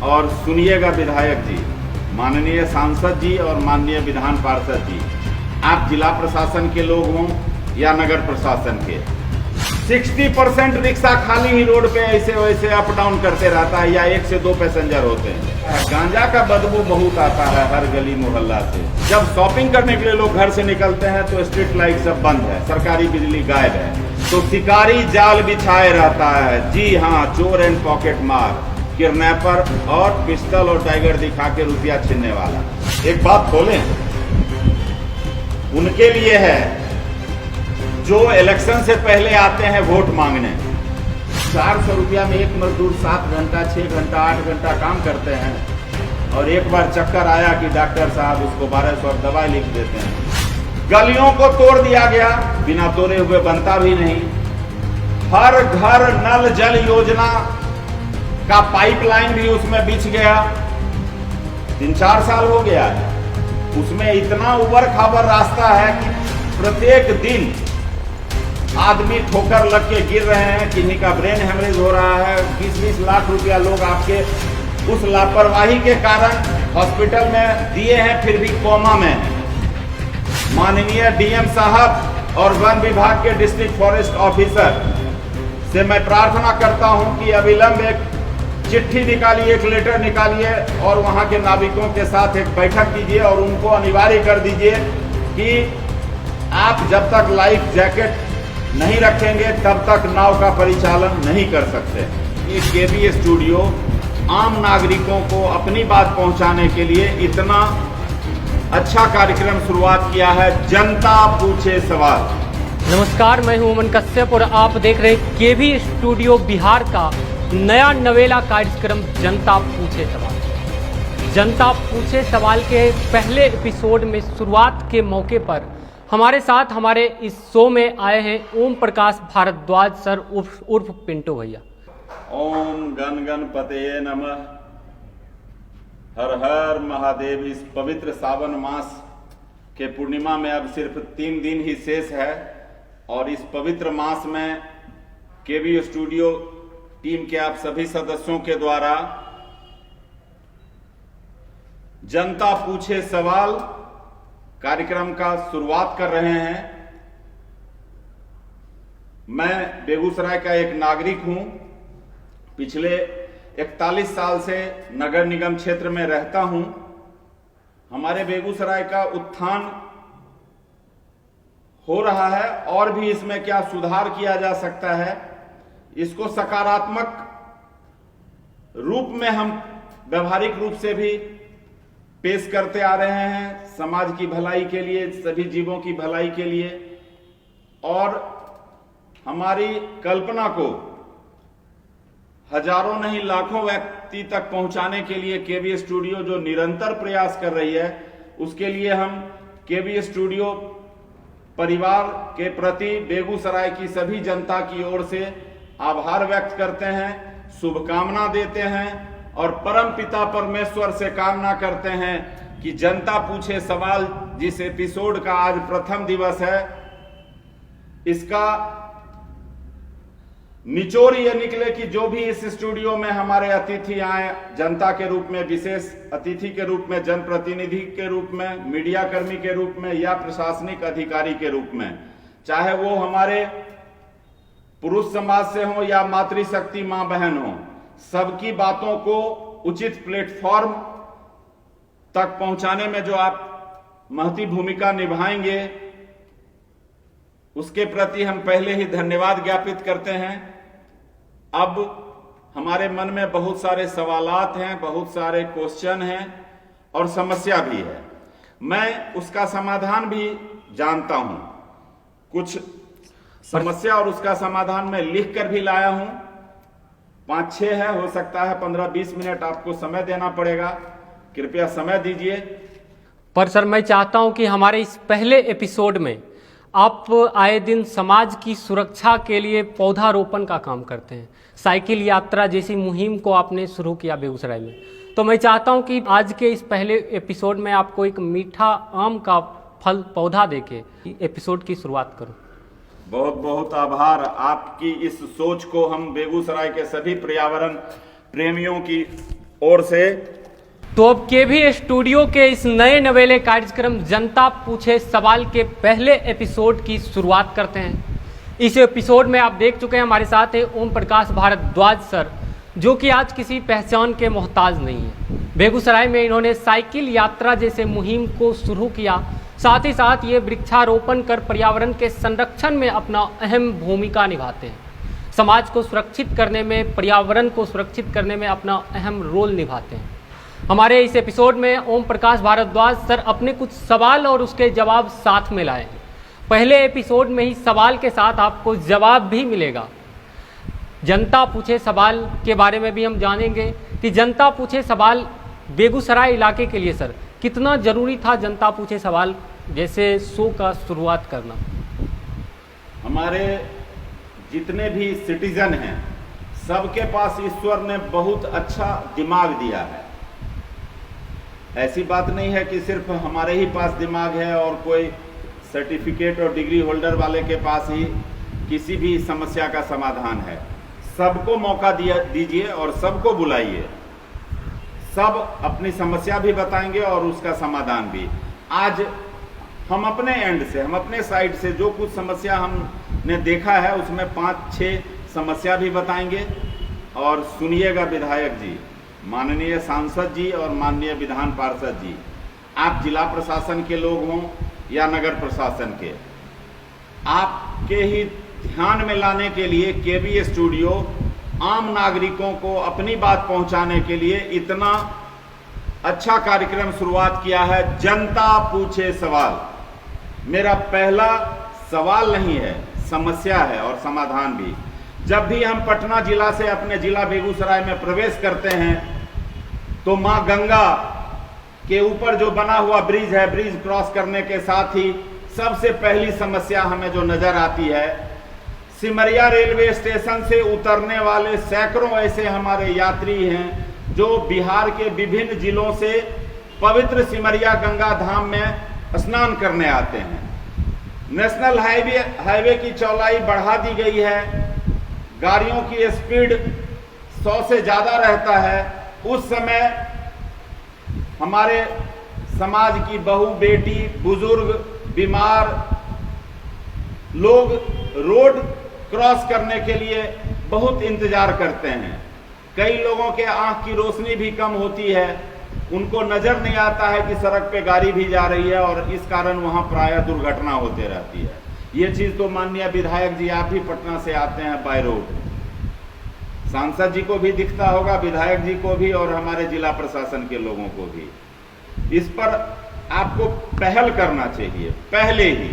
और सुनिएगा विधायक जी, माननीय सांसद जी और माननीय विधान पार्षद जी, आप जिला प्रशासन के लोग हों या नगर प्रशासन के, 60% रिक्शा खाली ही रोड पे ऐसे वैसे अप डाउन करते रहता है या 1 से 2 पैसेंजर होते हैं। गांजा का बदबू बहुत आता है हर गली मोहल्ला से। जब शॉपिंग करने के लिए लोग घर से निकलते हैं तो स्ट्रीट लाइट सब बंद है, सरकारी बिजली गायब है, तो शिकारी जाल बिछाए रहता है। जी हाँ, चोर एंड पॉकेट मार, किडनैपर और पिस्टल और टाइगर दिखा के रुपया छीनने वाला। एक बात बोलें, उनके लिए है जो इलेक्शन से पहले आते हैं वोट मांगने। 400 रुपया में एक मजदूर 7 घंटा 6 घंटा 8 घंटा काम करते हैं और एक बार चक्कर आया कि डॉक्टर साहब उसको 1200 दवाई लिख देते हैं। गलियों को तोड़ दिया गया, बिना तोड़े हुए बनता भी नहीं। हर घर नल जल योजना का पाइपलाइन भी उसमें बिछ गया। 3-4 साल हो गया है, उसमें इतना उबड़ खाबड़ रास्ता है कि प्रत्येक दिन आदमी ठोकर लग के गिर रहे हैं, किन्हीं का ब्रेन हेमरेज हो रहा है। 20-20 लाख रुपया लोग आपके उस लापरवाही के कारण हॉस्पिटल में दिए हैं, फिर भी कोमा में हैं। माननीय डीएम साहब और वन विभाग के डिस्ट्रिक्ट फॉरेस्ट ऑफिसर से मैं प्रार्थना करता हूं कि अविलंब एक चिट्ठी निकालिए, एक लेटर निकालिए और वहां के नाविकों के साथ एक बैठक कीजिए और उनको अनिवार्य कर दीजिए कि आप जब तक लाइफ जैकेट नहीं रखेंगे तब तक नाव का परिचालन नहीं कर सकते। ये केबी स्टूडियो आम नागरिकों को अपनी बात पहुंचाने के लिए इतना अच्छा कार्यक्रम शुरुआत किया है, जनता पूछे सवाल। नमस्कार, मैं हूं अमन कश्यप और आप देख रहे हैं केबी स्टूडियो बिहार का नया नवेला कार्यक्रम जनता पूछे सवाल। जनता पूछे सवाल के पहले एपिसोड में शुरुआत के मौके पर हमारे साथ हमारे इस शो में आए हैं ओम प्रकाश भारद्वाज सर उर्फ पिंटू भैया। ओम गण गणपतये नमः, हर हर महादेव। इस पवित्र सावन मास के पूर्णिमा में अब सिर्फ 3 दिन ही शेष है और इस पवित्र मास में केबी स्टूडियो टीम के आप सभी सदस्यों के द्वारा जनता पूछे सवाल कार्यक्रम का शुरुआत कर रहे हैं। मैं बेगूसराय का एक नागरिक हूं, पिछले 41 साल से नगर निगम क्षेत्र में रहता हूं। हमारे बेगूसराय का उत्थान हो रहा है और भी इसमें क्या सुधार किया जा सकता है, इसको सकारात्मक रूप में हम व्यवहारिक रूप से भी पेश करते आ रहे हैं, समाज की भलाई के लिए, सभी जीवों की भलाई के लिए। और हमारी कल्पना को हजारों नहीं लाखों व्यक्ति तक पहुंचाने के लिए केबी स्टूडियो जो निरंतर प्रयास कर रही है, उसके लिए हम केबी स्टूडियो परिवार के प्रति बेगूसराय की सभी जनता की ओर से आभार व्यक्त करते हैं, शुभकामना देते हैं और परम पिता परमेश्वर से कामना करते हैं कि जनता पूछे सवाल जिस एपिसोड का आज प्रथम दिवस है, इसका निचोड़ ये निकले कि जो भी इस स्टूडियो में हमारे अतिथि आए, जनता के रूप में, विशेष अतिथि के रूप में, जनप्रतिनिधि के रूप में, मीडिया कर्मी के रूप में या प्रशासनिक अधिकारी के रूप में, चाहे वो हमारे पुरुष समाज से हो या मातृशक्ति मां बहन हो, सबकी बातों को उचित प्लेटफॉर्म तक पहुंचाने में जो आप महती भूमिका निभाएंगे, उसके प्रति हम पहले ही धन्यवाद ज्ञापित करते हैं। अब हमारे मन में बहुत सारे सवालात हैं, बहुत सारे क्वेश्चन हैं और समस्या भी है। मैं उसका समाधान भी जानता हूं, कुछ समस्या और उसका समाधान मैं लिख कर भी लाया हूं। 5-6 है, हो सकता है 15-20 मिनट आपको समय देना पड़ेगा, कृपया समय दीजिए। पर सर, मैं चाहता हूं कि हमारे इस पहले एपिसोड में आप आए दिन समाज की सुरक्षा के लिए पौधारोपण का काम करते हैं, साइकिल यात्रा जैसी मुहिम को आपने शुरू किया बेगूसराय में। तो मैं चाहता हूं कि आज के इस पहले एपिसोड में आपको एक मीठा आम का फल पौधा देके एपिसोड की शुरुआत करूं। बहुत बहुत आभार। आपकी इस सोच को हम बेगूसराय के सभी पर्यावरण प्रेमियों की ओर से। तो अब केवी स्टूडियो के इस नए नवेले कार्यक्रम जनता पूछे सवाल के पहले एपिसोड की शुरुआत करते हैं। इस एपिसोड में आप देख चुके हैं, हमारे साथ है ओम प्रकाश भारद्वाज सर, जो कि आज किसी पहचान के मोहताज नहीं है। बेगूसराय में इन्होंने साइकिल यात्रा जैसे मुहिम को शुरू किया, साथ ही साथ ये वृक्षारोपण कर पर्यावरण के संरक्षण में अपना अहम भूमिका निभाते हैं। समाज को सुरक्षित करने में, पर्यावरण को सुरक्षित करने में अपना अहम रोल निभाते हैं। हमारे इस एपिसोड में ओम प्रकाश भारद्वाज सर अपने कुछ सवाल और उसके जवाब साथ में लाए हैं। पहले एपिसोड में ही सवाल के साथ आपको जवाब भी मिलेगा। जनता पूछे सवाल के बारे में भी हम जानेंगे कि जनता पूछे सवाल बेगूसराय इलाके के लिए सर कितना ज़रूरी था जनता पूछे सवाल जैसे शो का शुरुआत करना। हमारे जितने भी सिटीजन हैं, सबके पास ईश्वर ने बहुत अच्छा दिमाग दिया है। ऐसी बात नहीं है कि सिर्फ हमारे ही पास दिमाग है और कोई सर्टिफिकेट और डिग्री होल्डर वाले के पास ही किसी भी समस्या का समाधान है। सबको मौका दीजिए और सबको बुलाइए। सब अपनी समस्या भी बताएंगे और उसका समाधान भी। आज हम अपने एंड से, हम अपने साइड से जो कुछ समस्या हमने देखा है उसमें 5-6 समस्या भी बताएंगे। और सुनिएगा विधायक जी, माननीय सांसद जी और माननीय विधान पार्षद जी, आप जिला प्रशासन के लोग हों या नगर प्रशासन के, आपके ही ध्यान में लाने के लिए केवी स्टूडियो आम नागरिकों को अपनी बात पहुंचाने के लिए इतना अच्छा कार्यक्रम शुरुआत किया है। जनता पूछे सवाल मेरा पहला सवाल नहीं है, समस्या है और समाधान भी। जब भी हम पटना जिला से अपने जिला बेगूसराय में प्रवेश करते हैं तो मां गंगा के ऊपर जो बना हुआ ब्रिज है, ब्रिज क्रॉस करने के साथ ही सबसे पहली समस्या हमें जो नजर आती है, सिमरिया रेलवे स्टेशन से उतरने वाले सैकड़ों ऐसे हमारे यात्री हैं जो बिहार के विभिन्न जिलों से पवित्र सिमरिया गंगा धाम में स्नान करने आते हैं। नेशनल हाईवे की चौड़ाई बढ़ा दी गई है, गाड़ियों की स्पीड 100 से ज़्यादा रहता है। उस समय हमारे समाज की बहू, बेटी, बुजुर्ग, बीमार लोग रोड क्रॉस करने के लिए बहुत इंतजार करते हैं। कई लोगों के आंख की रोशनी भी कम होती है, उनको नजर नहीं आता है कि सड़क पे गाड़ी भी जा रही है और इस कारण वहां प्रायः दुर्घटना होती रहती है। ये चीज तो माननीय विधायक जी, आप भी पटना से आते हैं बाय रोड, सांसद जी को भी दिखता होगा, विधायक जी को भी और हमारे जिला प्रशासन के लोगों को भी। इस पर आपको पहल करना चाहिए। पहले ही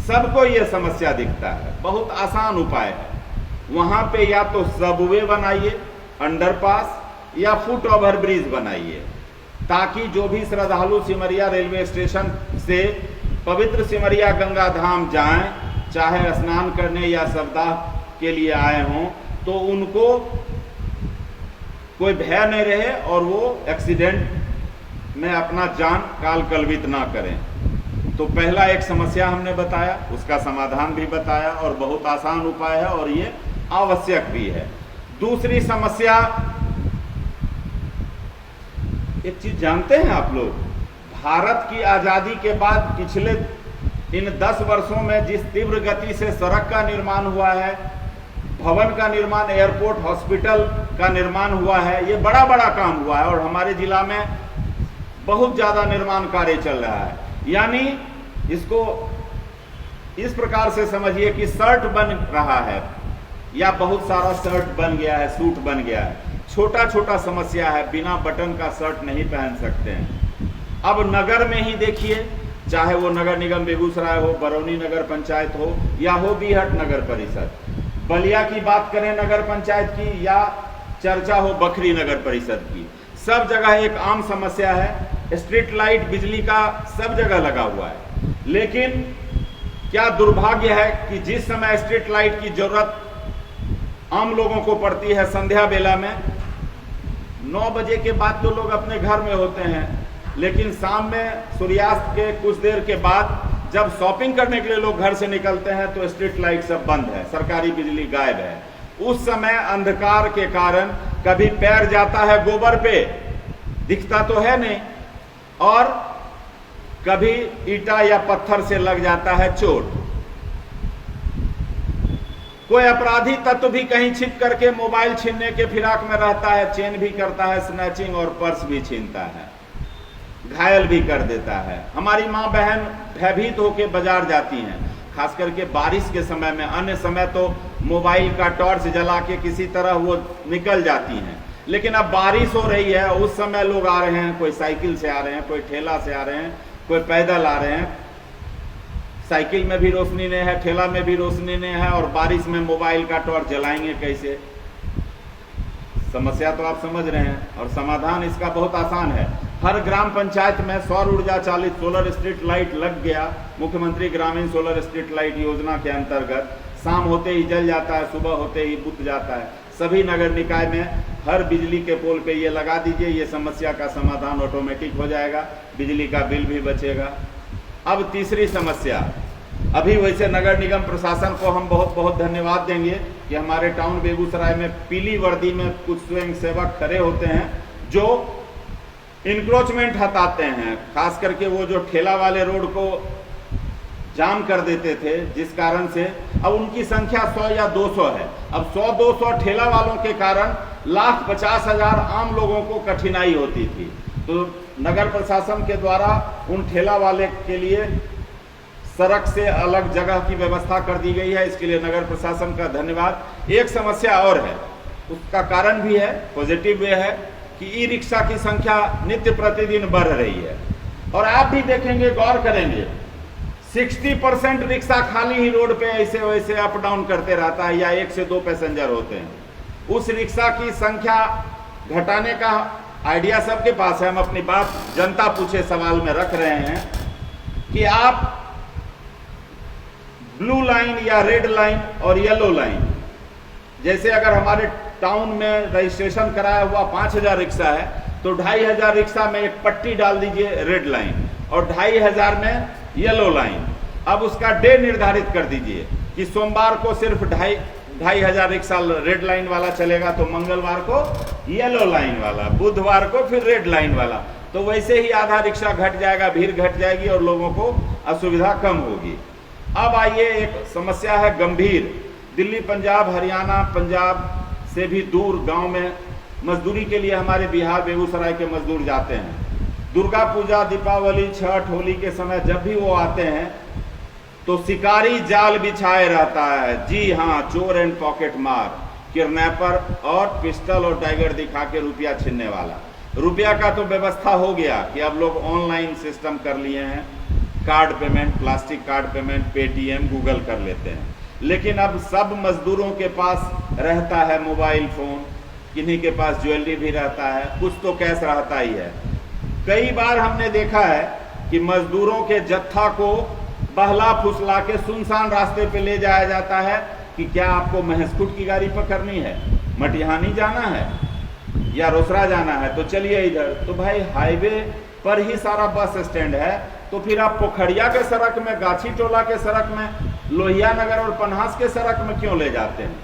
सबको ये समस्या दिखता है, बहुत आसान उपाय है। वहां पे या तो सबवे बनाइए, अंडरपास या फुट ओवर ब्रिज बनाइए, ताकि जो भी श्रद्धालु सिमरिया रेलवे स्टेशन से पवित्र सिमरिया गंगा धाम जाएं, चाहे स्नान करने या सप्ताह के लिए आए हों, तो उनको कोई भय नहीं रहे और वो एक्सीडेंट में अपना जान काल कलवित ना करें। तो पहला एक समस्या हमने बताया, उसका समाधान भी बताया और बहुत आसान उपाय है और ये आवश्यक भी है। दूसरी समस्या, एक चीज जानते हैं आप लोग, भारत की आजादी के बाद पिछले इन 10 वर्षों में जिस तीव्र गति से सड़क का निर्माण हुआ है, भवन का निर्माण, एयरपोर्ट, हॉस्पिटल का निर्माण हुआ है, ये बड़ा बड़ा काम हुआ है और हमारे जिला में बहुत ज्यादा निर्माण कार्य चल रहा है। यानी इसको इस प्रकार से समझिए कि शर्ट बन रहा है या बहुत सारा शर्ट बन गया है, सूट बन गया है। छोटा छोटा समस्या है, बिना बटन का शर्ट नहीं पहन सकते हैं। अब नगर में ही देखिए, चाहे वो नगर निगम बेगूसराय हो, बरौनी नगर पंचायत हो या हो बीहट नगर परिषद, बलिया की बात करें नगर पंचायत की या चर्चा हो बखरी नगर परिषद की, सब जगह एक आम समस्या है, स्ट्रीट लाइट बिजली का सब जगह लगा हुआ है। लेकिन क्या दुर्भाग्य है कि जिस समय स्ट्रीट लाइट की जरूरत आम लोगों को पड़ती है संध्या बेला में, 9 बजे के बाद तो लोग अपने घर में होते हैं, लेकिन शाम में सूर्यास्त के कुछ देर के बाद जब शॉपिंग करने के लिए लोग घर से निकलते हैं तो स्ट्रीट लाइट सब बंद है, सरकारी बिजली गायब है। उस समय अंधकार के कारण कभी पैर जाता है गोबर पे, दिखता तो है नहीं, और कभी ईंटा या पत्थर से लग जाता है चोट। कोई अपराधी तत्व भी कहीं छिप करके मोबाइल छीनने के फिराक में रहता है, चेन भी करता है स्नैचिंग और पर्स भी छीनता है, घायल भी कर देता है। हमारी माँ बहन भयभीत होकर बाजार जाती हैं, खास करके बारिश के समय में। अन्य समय तो मोबाइल का टॉर्च जला के किसी तरह वो निकल जाती हैं, लेकिन अब बारिश हो रही है, उस समय लोग आ रहे हैं, कोई साइकिल से आ रहे हैं, कोई ठेला से आ रहे हैं, कोई पैदल आ रहे हैं। साइकिल में भी रोशनी नहीं है, ठेला में भी रोशनी नहीं है, और बारिश में मोबाइल का टॉर्च जलाएंगे कैसे? समस्या तो आप समझ रहे हैं, और समाधान इसका बहुत आसान है। हर ग्राम पंचायत में सौर ऊर्जा चालित सोलर स्ट्रीट लाइट लग गया। मुख्यमंत्री ग्रामीण सोलर स्ट्रीट लाइट योजना के अंतर्गत शाम होते ही जल जाता है, सुबह होते ही बुझ जाता है। सभी नगर निकाय में हर बिजली के पोल पे ये लगा दीजिए, ये समस्या का समाधान ऑटोमेटिक हो जाएगा, बिजली का बिल भी बचेगा। अब तीसरी समस्या, अभी वैसे नगर निगम प्रशासन को हम बहुत बहुत धन्यवाद देंगे कि हमारे टाउन बेगूसराय में पीली वर्दी में कुछ स्वयं सेवक खड़े होते हैं जो इंक्रोचमेंट हटाते हैं। खास करके वो जो ठेला वाले रोड को जाम कर देते थे, जिस कारण से अब उनकी संख्या 100 या 200 है। अब 100-200 ठेला वालों के कारण 1,50,000 आम लोगों को कठिनाई होती थी। तो नगर प्रशासन के द्वारा उन ठेला वाले के लिए सड़क से अलग जगह की व्यवस्था कर दी गई है, इसके लिए नगर प्रशासन का धन्यवाद। एक समस्या और है, उसका कारण भी है, पॉजिटिव वे है कि ई रिक्शा की संख्या नित्य प्रतिदिन बढ़ रही है। और आप भी देखेंगे, गौर करेंगे, 60% रिक्शा खाली ही रोड पे ऐसे वैसे अप डाउन करते रहता है, या 1 से 2 पैसेंजर होते हैं। उस रिक्शा की संख्या घटाने का आइडिया सबके पास है। हम अपनी बात जनता पूछे सवाल में रख रहे हैं कि आप ब्लू लाइन या रेड लाइन और येलो लाइन, जैसे अगर हमारे टाउन में रजिस्ट्रेशन कराया हुआ 5,000 रिक्शा है, तो 2,500 रिक्शा में एक पट्टी डाल दीजिए रेड लाइन, और 2,500 में येलो लाइन। अब उसका डे निर्धारित कर दीजिए कि सोमवार को सिर्फ 2,500 रिक्शा रेड लाइन वाला चलेगा, तो मंगलवार को येलो लाइन वाला, बुधवार को फिर रेड लाइन वाला। तो वैसे ही आधा रिक्शा घट जाएगा, भीड़ घट जाएगी और लोगों को असुविधा कम होगी। अब आइए, एक समस्या है गंभीर। दिल्ली, पंजाब, हरियाणा, पंजाब से भी दूर गांव में मजदूरी के लिए हमारे बिहार बेगूसराय के मजदूर जाते हैं। दुर्गा पूजा, दीपावली, छठ, होली के समय जब भी वो आते हैं तो शिकारी जाल बिछाए रहता है। जी हाँ, चोर एंड पॉकेट मार, किडनैपर और पिस्टल और टाइगर दिखा के रुपया छीनने वाला। रुपया का तो व्यवस्था हो गया कि अब लोग ऑनलाइन सिस्टम कर लिए हैं, card payment, plastic card payment, Paytm, Google कर लेते हैं। लेकिन अब सब मजदूरों के पास रहता है मोबाइल फोन, किन्हीं के पास ज्वेलरी भी रहता है, कुछ तो कैश रहता ही है। कई बार हमने देखा है कि मजदूरों के जत्था को बहला फुसला के सुनसान रास्ते पे ले जाया जाता है कि क्या आपको महसकुट की गाड़ी पकड़नी है, मटिहानी जाना है या रोसड़ा जाना है, तो चलिए इधर। तो भाई हाईवे पर ही सारा बस स्टैंड है, तो फिर आप पोखरिया के सड़क में, गाछी टोला के सड़क में, लोहिया नगर और पन्हास के सड़क में क्यों ले जाते हैं?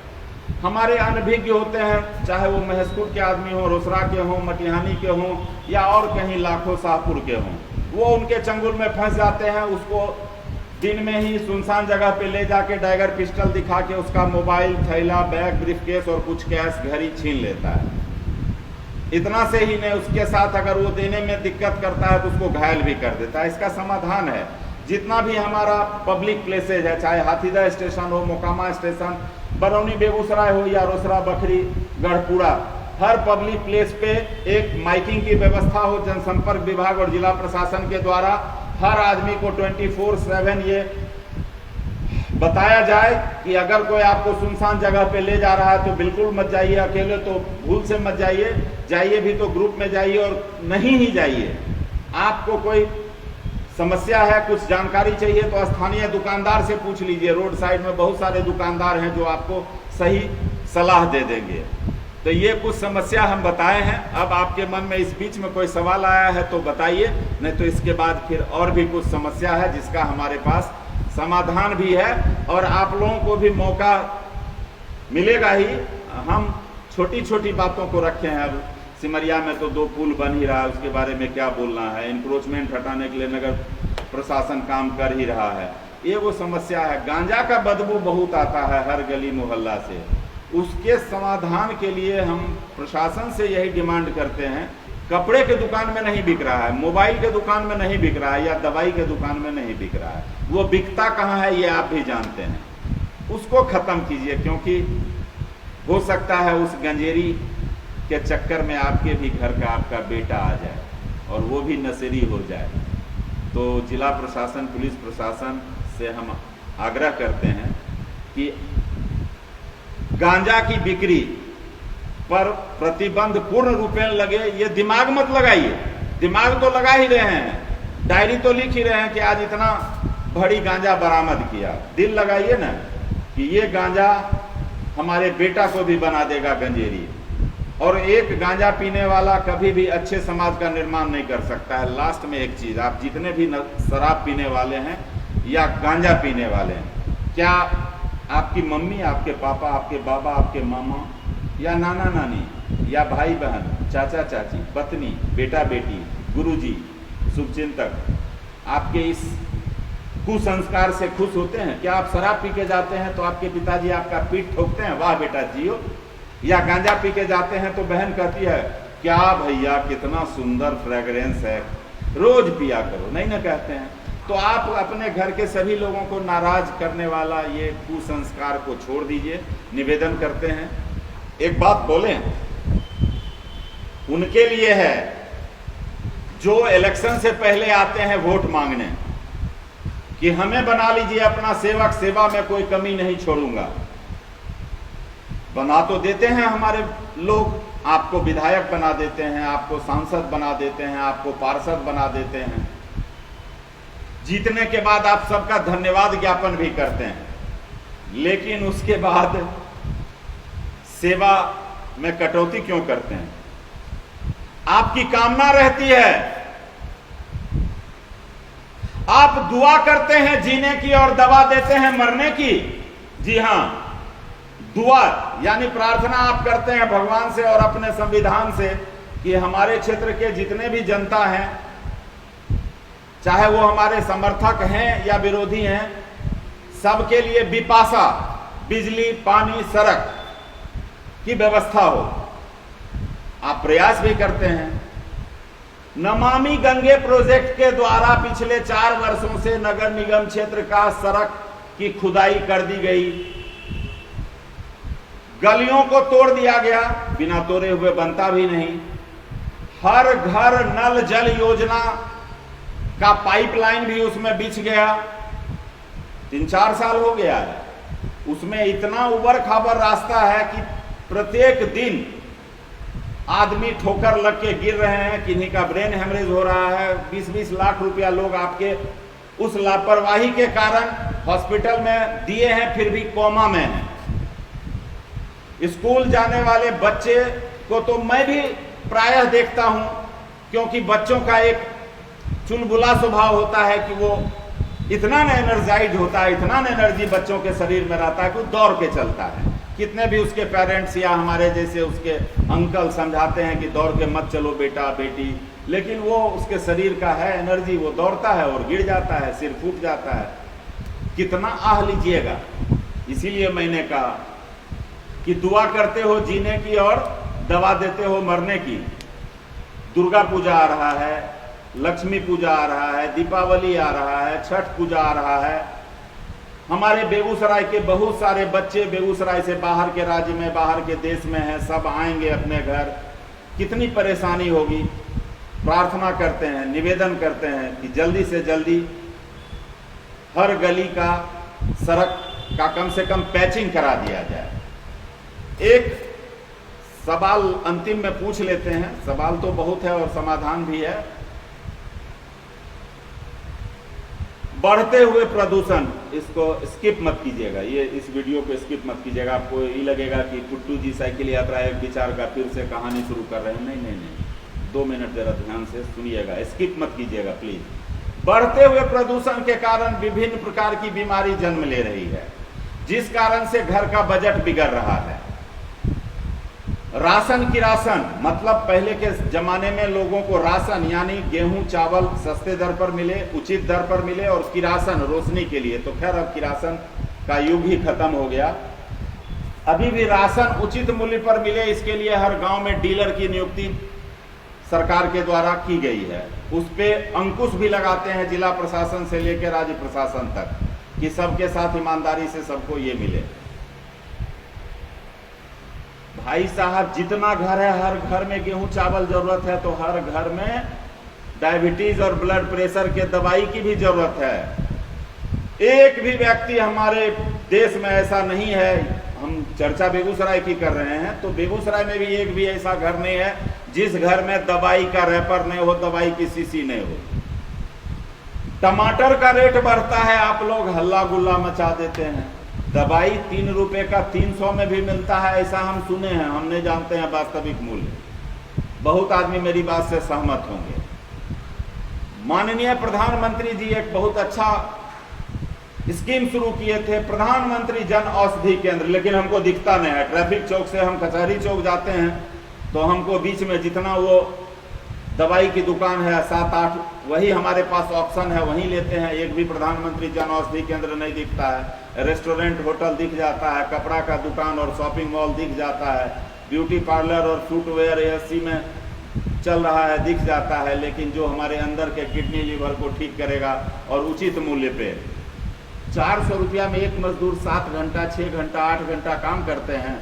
हमारे अनभिज्ञ होते हैं, चाहे वो महसकुट के आदमी हो, रोसड़ा के हों, मटिहानी के हों, या और कहीं लाखों शाहपुर के हों, वो उनके चंगुल में फंस जाते हैं। उसको दिन में ही सुनसान जगह पे ले जाके टाइगर पिस्टल दिखा के उसका मोबाइल, थैला, बैग, ब्रीफकेस और कुछ कैश, घड़ी छीन लेता है। इतना से ही नहीं, उसके साथ अगर वो देने में दिक्कत करता है तो उसको घायल भी कर देता है। इसका समाधान है, जितना भी हमारा पब्लिक प्लेसेज है, चाहे हाथीदह स्टेशन हो, मोकामा स्टेशन, बरौनी बेगूसराय हो या रोसड़ा, बखरी, गढ़पुरा, हर पब्लिक प्लेस पे एक माइकिंग की व्यवस्था हो जनसंपर्क विभाग और जिला प्रशासन के द्वारा। हर आदमी को 24/7 ये बताया जाए कि अगर कोई आपको सुनसान जगह पे ले जा रहा है तो बिल्कुल मत जाइए, अकेले तो भूल से मत जाइए, जाइए भी तो ग्रुप में जाइए और नहीं ही जाइए। आपको कोई समस्या है, कुछ जानकारी चाहिए तो स्थानीय दुकानदार से पूछ लीजिए। रोड साइड में बहुत सारे दुकानदार हैं जो आपको सही सलाह दे देंगे। तो ये कुछ समस्या हम बताए हैं। अब आपके मन में इस बीच में कोई सवाल आया है तो बताइए, नहीं तो इसके बाद फिर और भी कुछ समस्या है जिसका हमारे पास समाधान भी है और आप लोगों को भी मौका मिलेगा ही। हम छोटी छोटी बातों को रखे हैं। अब सिमरिया में तो 2 पुल बन ही रहा है, उसके बारे में क्या बोलना है। इंक्रोचमेंट हटाने के लिए नगर प्रशासन काम कर ही रहा है। ये वो समस्या है। गांजा का बदबू बहुत आता है हर गली मोहल्ला से। उसके समाधान के लिए हम प्रशासन से यही डिमांड करते हैं। कपड़े के दुकान में नहीं बिक रहा है, मोबाइल के दुकान में नहीं बिक रहा है, या दवाई के दुकान में नहीं बिक रहा है। वो बिकता कहाँ है ये आप भी जानते हैं। उसको खत्म कीजिए, क्योंकि हो सकता है उस गंजेरी के चक्कर में आपके भी घर का आपका बेटा आ जाए और वो भी नशेड़ी हो जाए। तो जिला प्रशासन, पुलिस प्रशासन से हम आग्रह करते हैं कि गांजा की बिक्री पर प्रतिबंध पूर्ण रूपेण लगे। ये दिमाग मत लगाइए, दिमाग तो लगा ही रहे हैं, डायरी तो लिख ही रहे हैं कि आज इतना भरी गांजा बरामद किया। दिल लगाइए ना कि ये गांजा हमारे बेटा को भी बना देगा गंजेरी। और एक गांजा पीने वाला कभी भी अच्छे समाज का निर्माण नहीं कर सकता है। लास्ट में एक चीज, आप जितने भी शराब पीने वाले हैं या गांजा पीने वाले हैं, क्या आपकी मम्मी, आपके पापा, आपके बाबा, आपके मामा या नाना नानी या भाई बहन, चाचा चाची, पत्नी, बेटा बेटी, गुरुजी, शुभचिंतक आपके इस कुसंस्कार से खुश होते हैं? क्या आप शराब पी के जाते हैं तो आपके पिताजी आपका पीठ ठोकते हैं, वाह बेटा जियो? या गांजा पी के जाते हैं तो बहन कहती है, क्या भैया कितना सुंदर फ्रेग्रेंस है, रोज पिया करो, नहीं ना कहते हैं? तो आप अपने घर के सभी लोगों को नाराज करने वाला ये कुसंस्कार को छोड़ दीजिए, निवेदन करते हैं। एक बात बोलें, उनके लिए है जो इलेक्शन से पहले आते हैं वोट मांगने कि हमें बना लीजिए अपना सेवक, सेवा में कोई कमी नहीं छोड़ूंगा। बना तो देते हैं हमारे लोग, आपको विधायक बना देते हैं, आपको सांसद बना देते हैं, आपको पार्षद बना देते हैं। जीतने के बाद आप सबका धन्यवाद ज्ञापन भी करते हैं, लेकिन उसके बाद सेवा में कटौती क्यों करते हैं? आपकी कामना रहती है, आप दुआ करते हैं जीने की और दवा देते हैं मरने की। जी हां, दुआ यानी प्रार्थना आप करते हैं भगवान से और अपने संविधान से कि हमारे क्षेत्र के जितने भी जनता हैं, चाहे वो हमारे समर्थक हैं या विरोधी हैं, सबके लिए बिपाशा, बिजली, पानी, सड़क की व्यवस्था हो। आप प्रयास भी करते हैं। नमामि गंगे प्रोजेक्ट के द्वारा पिछले 4 वर्षों से नगर निगम क्षेत्र का सड़क की खुदाई कर दी गई, गलियों को तोड़ दिया गया, बिना तोड़े हुए बनता भी नहीं। हर घर नल जल योजना का पाइपलाइन भी उसमें बिछ गया। 3-4 साल हो गया है, उसमें इतना उबड़ खाबड़ रास्ता है कि प्रत्येक दिन आदमी ठोकर लग के गिर रहे हैं, किन्हीं का ब्रेन हेमरेज हो रहा है। 20-20 लाख रुपया लोग आपके उस लापरवाही के कारण हॉस्पिटल में दिए हैं, फिर भी कोमा में हैं। स्कूल जाने वाले बच्चे को तो मैं भी प्रायः देखता हूं, क्योंकि बच्चों का एक चुलबुला स्वभाव होता है कि वो इतना न एनर्जाइज होता है, इतना न एनर्जी बच्चों के शरीर में रहता है कि वो दौड़ के चलता है। कितने भी उसके पेरेंट्स या हमारे जैसे उसके अंकल समझाते हैं कि दौड़ के मत चलो बेटा बेटी, लेकिन वो उसके शरीर का है एनर्जी, वो दौड़ता है और गिर जाता है, सिर फूट जाता है। कितना आह लीजिएगा। इसीलिए मैंने कहा कि दुआ करते हो जीने की और दवा देते हो मरने की। दुर्गा पूजा आ रहा है, लक्ष्मी पूजा आ रहा है, दीपावली आ रहा है, छठ पूजा आ रहा है। हमारे बेगूसराय के बहुत सारे बच्चे बेगूसराय से बाहर के राज्य में, बाहर के देश में हैं, सब आएंगे अपने घर। कितनी परेशानी होगी। प्रार्थना करते हैं, निवेदन करते हैं कि जल्दी से जल्दी हर गली का सड़क का कम से कम पैचिंग करा दिया जाए। एक सवाल अंतिम में पूछ लेते हैं, सवाल तो बहुत है और समाधान भी है। बढ़ते हुए प्रदूषण, इसको स्किप मत कीजिएगा, ये इस वीडियो को स्किप मत कीजिएगा। आपको ये लगेगा कि कुट्टू जी साइकिल यात्रा एक विचार का फिर से कहानी शुरू कर रहे हैं। नहीं नहीं नहीं, 2 मिनट जरा ध्यान से सुनिएगा, स्किप मत कीजिएगा प्लीज। बढ़ते हुए प्रदूषण के कारण विभिन्न प्रकार की बीमारी जन्म ले रही है, जिस कारण से घर का बजट बिगड़ रहा है। राशन किरासन, मतलब पहले के जमाने में लोगों को राशन यानी गेहूं चावल सस्ते दर पर मिले, उचित दर पर मिले, और किरासन रोशनी के लिए। तो खैर अब किरासन का युग ही खत्म हो गया। अभी भी राशन उचित मूल्य पर मिले, इसके लिए हर गांव में डीलर की नियुक्ति सरकार के द्वारा की गई है। उस पे अंकुश भी लगाते हैं जिला प्रशासन से लेकर राज्य प्रशासन तक कि सबके साथ ईमानदारी से सबको ये मिले। भाई साहब, जितना घर है हर घर में गेहूं चावल जरूरत है, तो हर घर में डायबिटीज और ब्लड प्रेशर के दवाई की भी जरूरत है। एक भी व्यक्ति हमारे देश में ऐसा नहीं है, हम चर्चा बेगूसराय की कर रहे हैं, तो बेगूसराय में भी एक भी ऐसा घर नहीं है जिस घर में दवाई का रैपर नहीं हो, दवाई की शीशी नहीं हो। टमाटर का रेट बढ़ता है, आप लोग हल्ला गुल्ला मचा देते हैं। दवाई 3 रुपए का 300 में भी मिलता है, ऐसा हम सुने हैं, हम नहीं जानते हैं वास्तविक मूल्य। बहुत आदमी मेरी बात से सहमत होंगे। माननीय प्रधानमंत्री जी एक बहुत अच्छा स्कीम शुरू किए थे, प्रधानमंत्री जन औषधि केंद्र, लेकिन हमको दिखता नहीं है। ट्रैफिक चौक से हम कचहरी चौक जाते हैं तो हमको बीच में जितना वो दवाई की दुकान है 7-8, वही हमारे पास ऑप्शन है, वहीं लेते हैं। एक भी प्रधानमंत्री जन औषधि केंद्र नहीं दिखता है। रेस्टोरेंट होटल दिख जाता है, कपड़ा का दुकान और शॉपिंग मॉल दिख जाता है, ब्यूटी पार्लर और फुटवेयर एएससी में चल रहा है, दिख जाता है। लेकिन जो हमारे अंदर के किडनी लीवर को ठीक करेगा और उचित मूल्य पे 400 रुपया में एक मजदूर 7 घंटा 6 घंटा 8 घंटा काम करते हैं,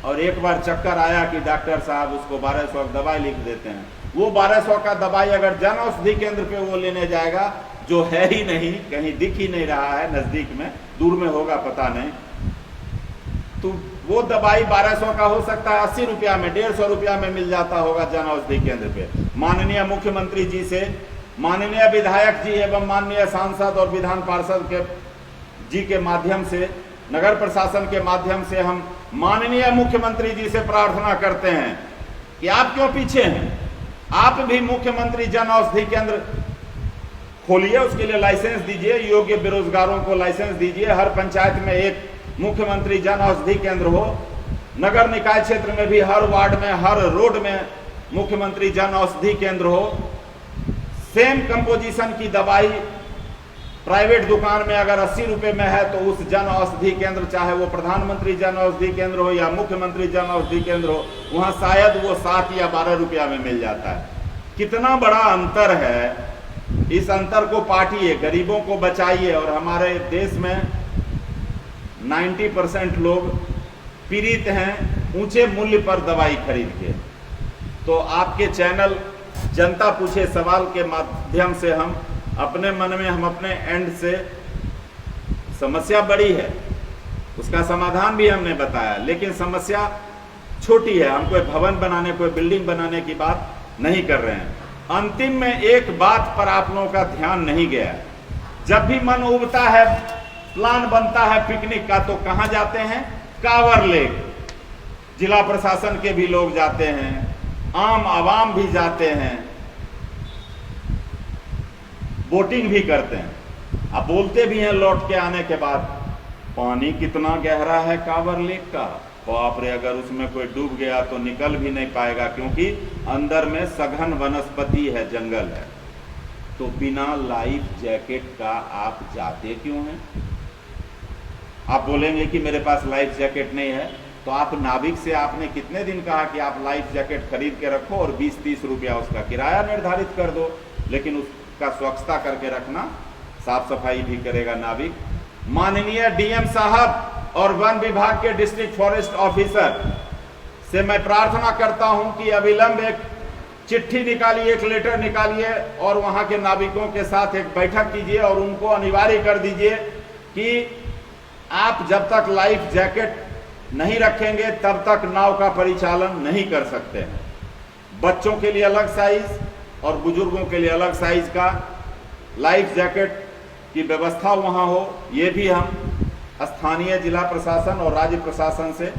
और एक बार चक्कर आया कि डॉक्टर साहब उसको 1200 की दवाई लिख देते हैं। वो 1200 का दवाई अगर जन औषधि केंद्र पे वो लेने जाएगा, जो है ही नहीं, कहीं दिख ही नहीं रहा है, नजदीक में, दूर में होगा पता नहीं, तो वो दवाई 1200 का हो सकता है 80 रुपया में, 150 रुपया में मिल जाता होगा जन औषधि केंद्र पे। माननीय मुख्यमंत्री जी से, माननीय विधायक जी एवं माननीय सांसद और विधान पार्षद के जी के माध्यम से, नगर प्रशासन के माध्यम से हम माननीय मुख्यमंत्री जी से प्रार्थना करते हैं कि आप क्यों पीछे हैं, आप भी मुख्यमंत्री जन औषधि केंद्र खोलिए, उसके लिए लाइसेंस दीजिए, योग्य बेरोजगारों को लाइसेंस दीजिए। हर पंचायत में एक मुख्यमंत्री जन औषधि केंद्र हो, नगर निकाय क्षेत्र में भी हर वार्ड में, हर रोड में मुख्यमंत्री जन औषधि केंद्र हो। सेम कंपोजिशन की दवाई प्राइवेट दुकान में अगर 80 रुपए में है, तो उस जन औषधि केंद्र, चाहे वो प्रधानमंत्री जन औषधि केंद्र हो या मुख्यमंत्री जन औषधि केंद्र हो, वहां शायद वो 7 या 12 रुपया में मिल जाता है। कितना बड़ा अंतर है, इस अंतर को पाटिए, गरीबों को बचाइए। और हमारे देश में 90% लोग पीड़ित हैं ऊंचे मूल्य पर दवाई खरीद के। तो आपके चैनल जनता पूछे सवाल के माध्यम से हम अपने मन में, हम अपने एंड से, समस्या बड़ी है, उसका समाधान भी हमने बताया, लेकिन समस्या छोटी है। हम कोई भवन बनाने, कोई बिल्डिंग बनाने की बात नहीं कर रहे हैं। अंतिम में एक बात पर आप लोगों का ध्यान नहीं गया। जब भी मन उबता है, प्लान बनता है पिकनिक का, तो कहां जाते हैं? कांवर लेक। जिला प्रशासन के भी लोग जाते हैं, आम आवाम भी जाते हैं, बोटिंग भी करते हैं। अब बोलते भी हैं लौट के आने के बाद, पानी कितना गहरा है कांवर लेक का, बाप रे, अगर उसमें कोई डूब गया तो निकल भी नहीं पाएगा, क्योंकि अंदर में सघन वनस्पति है, जंगल है। तो बिना लाइफ जैकेट का आप जाते क्यों हैं? आप बोलेंगे कि मेरे पास लाइफ जैकेट नहीं है, तो आप नाविक से आपने कितने दिन कहा कि आप लाइफ जैकेट खरीद के रखो और 20-30 रुपया उसका किराया निर्धारित कर दो, लेकिन उसका स्वच्छता करके रखना, साफ सफाई भी करेगा नाविक। माननीय डीएम साहब और वन विभाग के डिस्ट्रिक्ट फॉरेस्ट ऑफिसर से मैं प्रार्थना करता हूं कि अविलंब एक चिट्ठी निकालिए, एक लेटर निकालिए और वहां के नाविकों के साथ एक बैठक कीजिए और उनको अनिवार्य कर दीजिए कि आप जब तक लाइफ जैकेट नहीं रखेंगे तब तक नाव का परिचालन नहीं कर सकते हैं। बच्चों के लिए अलग साइज और बुजुर्गों के लिए अलग साइज का लाइफ जैकेट की व्यवस्था वहां हो, ये भी हम स्थानीय जिला प्रशासन और राज्य प्रशासन से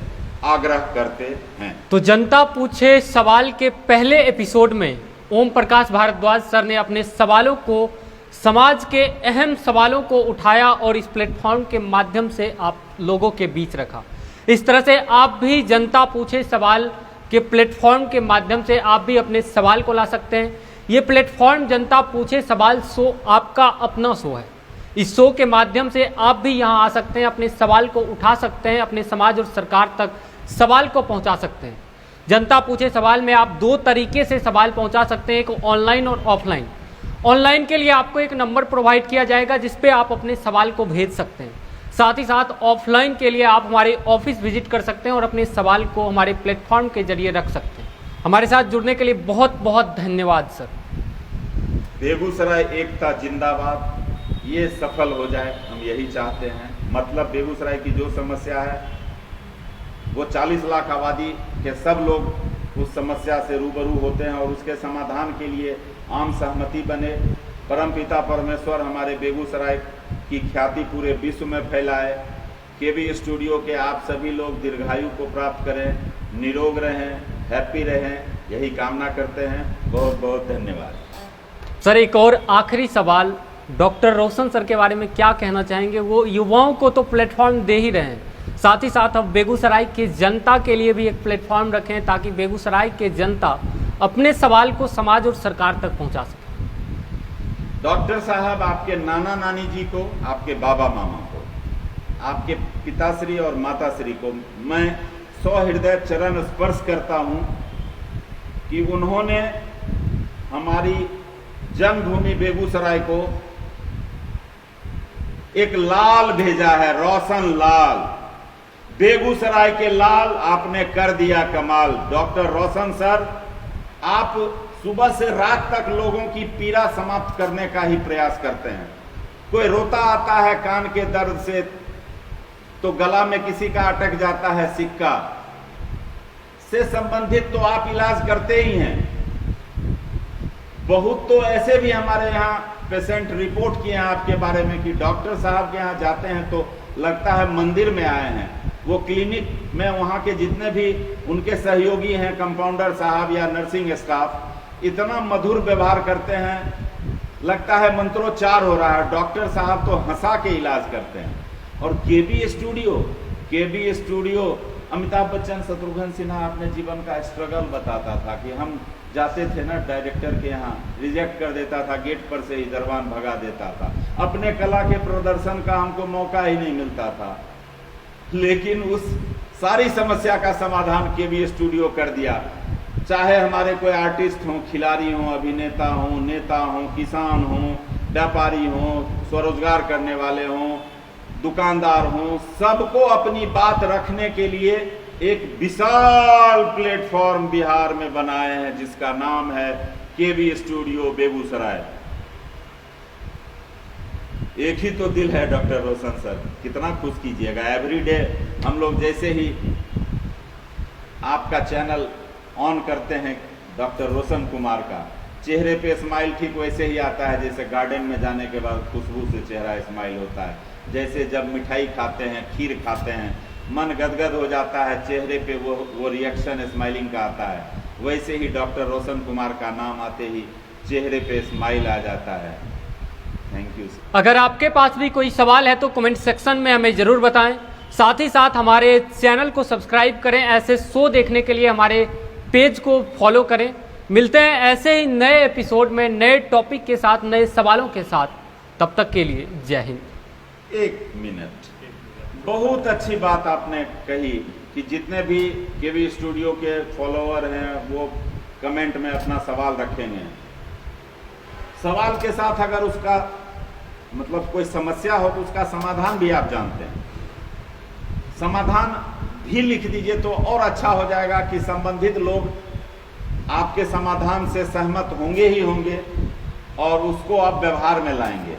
आग्रह करते हैं। तो जनता पूछे सवाल के पहले एपिसोड में ओम प्रकाश भारद्वाज सर ने अपने सवालों को, समाज के अहम सवालों को उठाया और इस प्लेटफॉर्म के माध्यम से आप लोगों के बीच रखा। इस तरह से आप भी जनता पूछे सवाल कि प्लेटफॉर्म के माध्यम से आप भी अपने सवाल को ला सकते हैं। ये प्लेटफॉर्म जनता पूछे सवाल शो आपका अपना शो है। इस शो के माध्यम से आप भी यहाँ आ सकते हैं, अपने सवाल को उठा सकते हैं, अपने समाज और सरकार तक सवाल को पहुँचा सकते हैं। जनता पूछे सवाल में आप दो तरीके से सवाल पहुँचा सकते हैं, एक ऑनलाइन और ऑफलाइन। ऑनलाइन के लिए आपको एक नंबर प्रोवाइड किया जाएगा जिस पे आप अपने सवाल को भेज सकते हैं। साथ ही साथ ऑफलाइन के लिए आप हमारे ऑफिस विजिट कर सकते हैं और अपने सवाल को हमारे प्लेटफॉर्म के जरिए रख सकते हैं। हमारे साथ जुड़ने के लिए बहुत बहुत धन्यवाद सर। बेगूसराय एकता जिंदाबाद, ये सफल हो जाए, हम यही चाहते हैं। मतलब बेगूसराय की जो समस्या है वो 40 लाख आबादी के सब लोग उस समस्या से रूबरू होते हैं और उसके समाधान के लिए आम सहमति बने। परमपिता परमेश्वर हमारे बेगूसराय की ख्याति पूरे विश्व में फैलाए। केबी स्टूडियो के आप सभी लोग दीर्घायु को प्राप्त करें, निरोग रहें, हैप्पी रहें, यही कामना करते हैं। बहुत बहुत धन्यवाद सर। एक और आखिरी सवाल, डॉक्टर रोशन सर के बारे में क्या कहना चाहेंगे? वो युवाओं को तो प्लेटफॉर्म दे ही रहे हैं, साथ ही साथ अब बेगूसराय की जनता के लिए भी एक प्लेटफॉर्म रखें ताकि बेगूसराय के जनता अपने सवाल को समाज और सरकार तक पहुंचा सके। डॉक्टर साहब, आपके नाना नानी जी को, आपके बाबा मामा को, आपके पिताश्री और माताश्री को मैं सौहृदय चरण स्पर्श करता हूं कि उन्होंने हमारी जन्मभूमि बेगूसराय को एक लाल भेजा है, रोशन लाल। बेगूसराय के लाल, आपने कर दिया कमाल। डॉक्टर रोशन सर, आप सुबह से रात तक लोगों की पीड़ा समाप्त करने का ही प्रयास करते हैं। कोई रोता आता है कान के दर्द से तो गला में किसी का अटक जाता है सिक्का, से संबंधित तो आप इलाज करते ही हैं। बहुत तो ऐसे भी हमारे यहाँ पेशेंट रिपोर्ट किए हैं आपके बारे में कि डॉक्टर साहब के यहाँ जाते हैं तो लगता है मंदिर में आए हैं। वो क्लिनिक में वहाँ के जितने भी उनके सहयोगी हैं, कंपाउंडर साहब या नर्सिंग स्टाफ, इतना मधुर व्यवहार करते हैं, लगता है मंत्रोच्चार हो रहा है। डॉक्टर साहब तो हंसा के इलाज करते हैं। और केबी स्टूडियो अमिताभ बच्चन, शत्रुघ्न सिन्हा अपने जीवन का स्ट्रगल बताता था कि हम जाते थे ना डायरेक्टर के यहाँ, रिजेक्ट कर देता था, गेट पर से ही दरबान भगा देता था। अपने कला के प्रदर्शन का हमको मौका ही नहीं मिलता था, लेकिन उस सारी समस्या का समाधान केबी स्टूडियो कर दिया। चाहे हमारे कोई आर्टिस्ट हों, खिलाड़ी हों, अभिनेता हों, नेता हों, किसान हों, व्यापारी हों, स्वरोजगार करने वाले हों, दुकानदार हों, सबको अपनी बात रखने के लिए एक विशाल प्लेटफॉर्म बिहार में बनाए हैं जिसका नाम है केबी स्टूडियो बेगूसराय। एक ही तो दिल है डॉक्टर रोशन सर, कितना खुश कीजिएगा। एवरीडे हम लोग जैसे ही आपका चैनल ऑन करते हैं डॉक्टर रोशन कुमार का, चेहरे पे स्माइल ठीक वैसे ही आता है जैसे गार्डन में जाने के बाद खुशबू से चेहरा स्माइल होता है। जैसे जब मिठाई खाते हैं, खीर खाते हैं, मन गदगद हो जाता है, चेहरे पे वो रिएक्शन स्माइलिंग का आता है, वैसे ही डॉक्टर रोशन कुमार का नाम आते ही चेहरे पे स्माइल आ जाता है। Thank you. अगर आपके पास भी कोई सवाल है तो कमेंट सेक्शन में हमें ज़रूर बताएं। साथ ही साथ हमारे चैनल को सब्सक्राइब करें। ऐसे शो देखने के लिए हमारे पेज को फॉलो करें। मिलते हैं ऐसे ही नए एपिसोड में नए टॉपिक के साथ, नए सवालों के साथ। तब तक के लिए जय हिंद। एक मिनट, बहुत अच्छी बात आपने कही कि जितने भी केबी स्टूडियो के फॉलोअर हैं वो कमेंट में अपना सवाल रखेंगे। सवाल के साथ अगर उसका मतलब कोई समस्या हो तो उसका समाधान भी आप जानते हैं, समाधान भी लिख दीजिए तो और अच्छा हो जाएगा कि संबंधित लोग आपके समाधान से सहमत होंगे ही होंगे और उसको आप व्यवहार में लाएंगे।